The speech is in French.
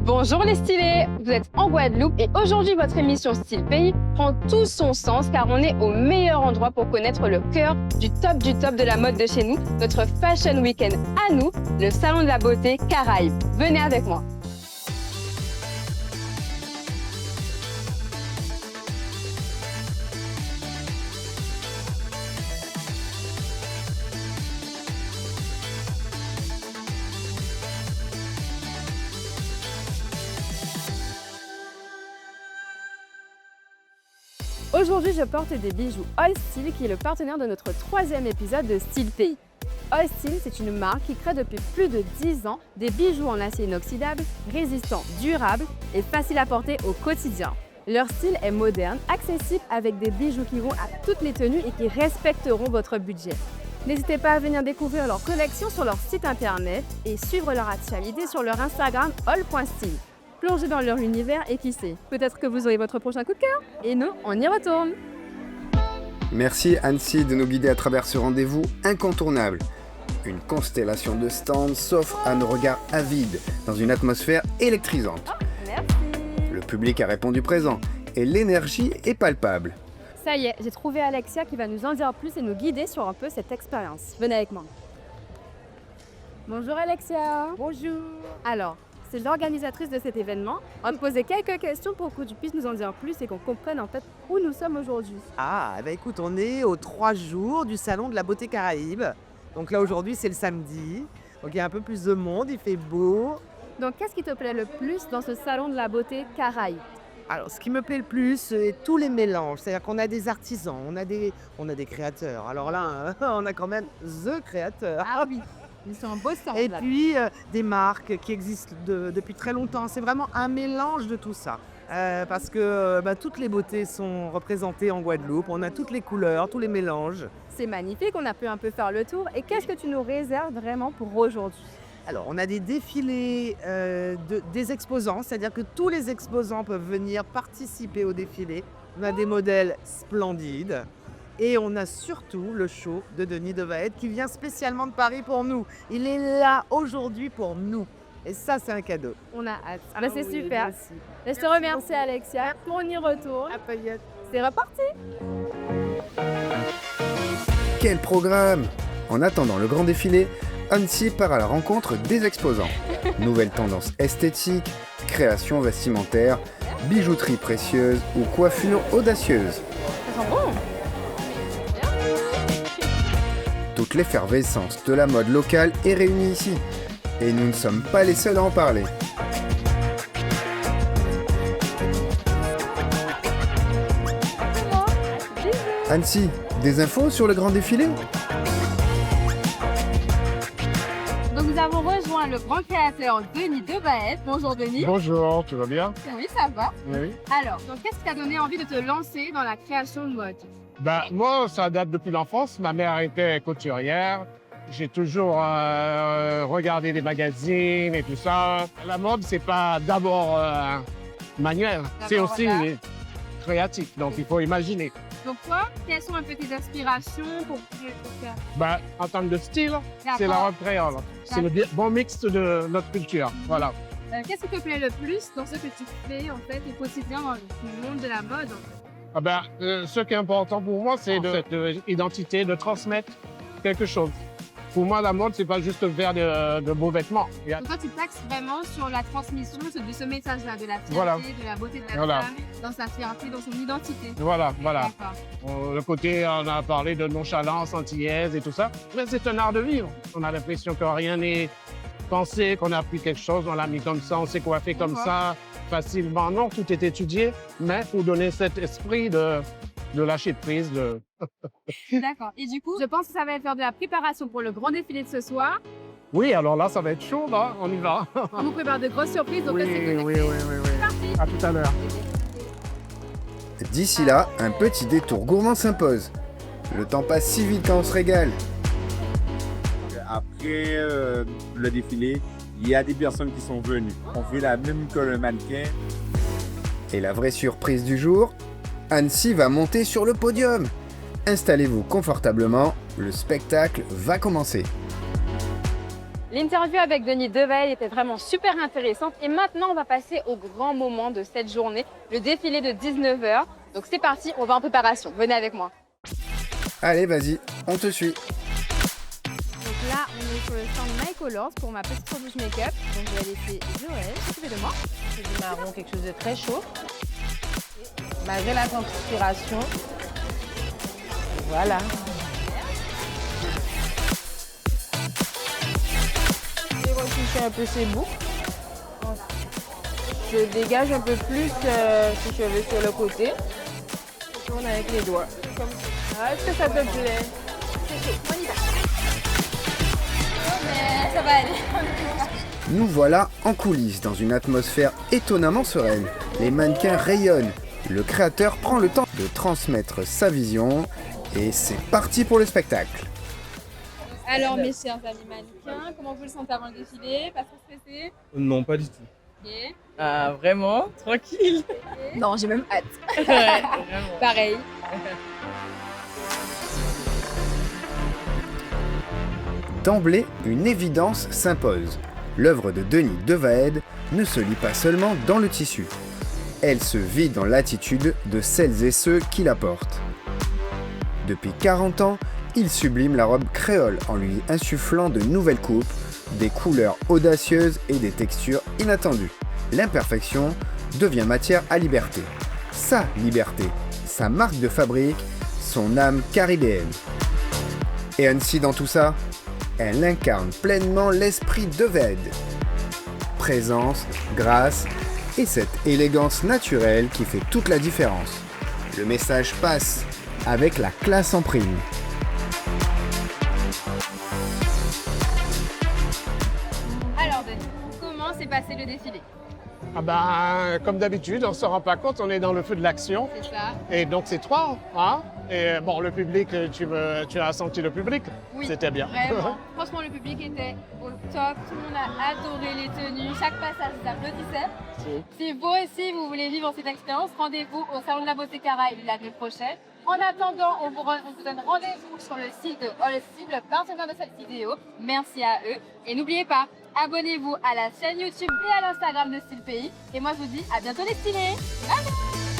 Bonjour les stylés, vous êtes en Guadeloupe et aujourd'hui votre émission Style Pays prend tout son sens car on est au meilleur endroit pour connaître le cœur du top de la mode de chez nous, notre Fashion Weekend à nous, le Salon de la Beauté Caraïbes. Venez avec moi. Aujourd'hui, je porte des bijoux Allstyle qui est le partenaire de notre 3e épisode de Style Pays. Allstyle, c'est une marque qui crée depuis plus de 10 ans des bijoux en acier inoxydable, résistants, durables et faciles à porter au quotidien. Leur style est moderne, accessible avec des bijoux qui vont à toutes les tenues et qui respecteront votre budget. N'hésitez pas à venir découvrir leur collection sur leur site internet et suivre leur actualité sur leur Instagram all.style. Plongez dans leur univers et qui sait, peut-être que vous aurez votre prochain coup de cœur. Et nous, on y retourne. Merci Annecy de nous guider à travers ce rendez-vous incontournable. Une constellation de stands s'offre à nos regards avides dans une atmosphère électrisante. Merci. Le public a répondu présent et l'énergie est palpable. Ça y est, j'ai trouvé Alexia qui va nous en dire plus et nous guider sur un peu cette expérience. Venez avec moi. Bonjour Alexia. Bonjour. Alors, c'est l'organisatrice de cet événement. On va te poser quelques questions pour que tu puisses nous en dire plus et qu'on comprenne en fait où nous sommes aujourd'hui. Écoute, on est aux 3 jours du Salon de la Beauté Caraïbes. Donc là aujourd'hui c'est le samedi, donc il y a un peu plus de monde, il fait beau. Donc qu'est-ce qui te plaît le plus dans ce Salon de la Beauté Caraïbes? Alors ce qui me plaît le plus, c'est tous les mélanges. C'est-à-dire qu'on a des artisans, on a des créateurs. Alors là, on a quand même The Créateur. Ah oui, ils sont un beau stand. Et puis des marques qui existent depuis très longtemps. C'est vraiment un mélange de tout ça. Parce que toutes les beautés sont représentées en Guadeloupe. On a toutes les couleurs, tous les mélanges. C'est magnifique, on a pu un peu faire le tour. Et qu'est-ce que tu nous réserves vraiment pour aujourd'hui? Alors, on a des défilés des exposants, c'est-à-dire que tous les exposants peuvent venir participer au défilé. On a des modèles splendides. Et on a surtout le show de Denis Devaette qui vient spécialement de Paris pour nous. Il est là aujourd'hui pour nous. Et ça, c'est un cadeau. On a hâte. C'est oui, super. merci. Je te remercie Alexia. On y retourne. À Payette. C'est reparti. Quel programme! En attendant le grand défilé, Annecy part à la rencontre des exposants. Nouvelles tendances esthétiques, créations vestimentaires, bijouterie précieuse ou coiffures audacieuses. Ça sent bon. Toute l'effervescence de la mode locale est réunie ici. Et nous ne sommes pas les seuls à en parler. Annecy, des infos sur le grand défilé? Donc nous avons rejoint le grand créateur Denis Devaette. Bonjour Denis. Bonjour, tu vas bien? Oui, ça va. Oui. Alors, donc qu'est-ce qui t'a donné envie de te lancer dans la création de mode? Moi, ça date depuis l'enfance. Ma mère était couturière. J'ai toujours regardé des magazines et tout ça. La mode, c'est pas d'abord manuel, c'est aussi voilà. créatif. Donc, il faut imaginer. Donc toi, quelles sont un peu tes aspirations pour faire? En termes de style, c'est la D'accord. robe créole. C'est le bon mix de notre culture. Voilà. Qu'est-ce qui te plaît le plus dans ce que tu fais en fait au quotidien dans le monde de la mode en fait? Ce qui est important pour moi, c'est cette identité, de transmettre quelque chose. Pour moi, la mode, c'est pas juste faire de beaux vêtements. Donc toi, tu t'axes vraiment sur la transmission de ce message-là, de la fierté, Voilà. de la beauté de la Voilà. femme, dans sa fierté, dans son identité. Voilà. D'accord. Le côté, on a parlé de nonchalance antillaise et tout ça. Mais c'est un art de vivre. On a l'impression que rien n'est pensé, qu'on a appris quelque chose, on l'a mis comme ça, on s'est coiffé comme ça, facilement. Non, tout est étudié, mais pour donner cet esprit de lâcher prise. D'accord. Et du coup, je pense que ça va faire de la préparation pour le grand défilé de ce soir. Oui, alors là, ça va être chaud, là. On y va. On vous prépare de grosses surprises, donc Oui. restez connectés. C'est parti. À tout à l'heure. D'ici là, un petit détour gourmand s'impose. Le temps passe si vite quand on se régale. Après le défilé, il y a des personnes qui sont venues. On fait la même que le mannequin. Et la vraie surprise du jour, Annecy va monter sur le podium. Installez-vous confortablement, le spectacle va commencer. L'interview avec Denis Devaël était vraiment super intéressante et maintenant on va passer au grand moment de cette journée, le défilé de 19h. Donc c'est parti, on va en préparation. Venez avec moi. Allez, vas-y, on te suit. Donc là, on est sur le stand My Colors pour ma petite retouche make-up. Donc je vais laisser Joël s'occuper de moi. C'est du marron, quelque chose de très chaud. Malgré la transpiration. Voilà. Je vais retoucher un peu ses boucles. Je dégage un peu plus ses cheveux sur le côté. Je tourne avec les doigts. Comme ça. Est-ce que ça te plaît? C'est chaud, on y va. Mais ça va aller. Nous voilà en coulisses dans une atmosphère étonnamment sereine. Les mannequins rayonnent. Le créateur prend le temps de transmettre sa vision et c'est parti pour le spectacle. Alors mes chers amis mannequins, comment vous le sentez avant le défilé? Pas trop stressé? Non, pas du tout. Ok. Ah, vraiment? Tranquille. Non, j'ai même hâte. Ouais, vraiment. Pareil. D'emblée, une évidence s'impose. L'œuvre de Denis Devaël ne se lit pas seulement dans le tissu. Elle se vit dans l'attitude de celles et ceux qui la portent. Depuis 40 ans, il sublime la robe créole en lui insufflant de nouvelles coupes, des couleurs audacieuses et des textures inattendues. L'imperfection devient matière à liberté. Sa liberté, sa marque de fabrique, son âme caribéenne. Et Annecy dans tout ça, elle incarne pleinement l'esprit de Ved. Présence, grâce et cette élégance naturelle qui fait toute la différence. Le message passe avec la classe en prime. Alors Denis, comment s'est passé le défilé? Ah ben, comme d'habitude, on ne se rend pas compte, on est dans le feu de l'action. C'est ça? Et donc c'est trois, hein? Et bon, le public, tu as senti le public? Oui. C'était bien. Vraiment. Franchement, le public était au top. Tout le monde a adoré les tenues. Chaque passage, ils applaudissaient. Si vous aussi, vous voulez vivre cette expérience, rendez-vous au Salon de la Beauté Caraïbe l'année prochaine. En attendant, on vous donne rendez-vous sur le site de All Style, le partenaire de cette vidéo. Merci à eux. Et n'oubliez pas, abonnez-vous à la chaîne YouTube et à l'Instagram de Style Pays. Et moi, je vous dis à bientôt les stylés. Bye bye.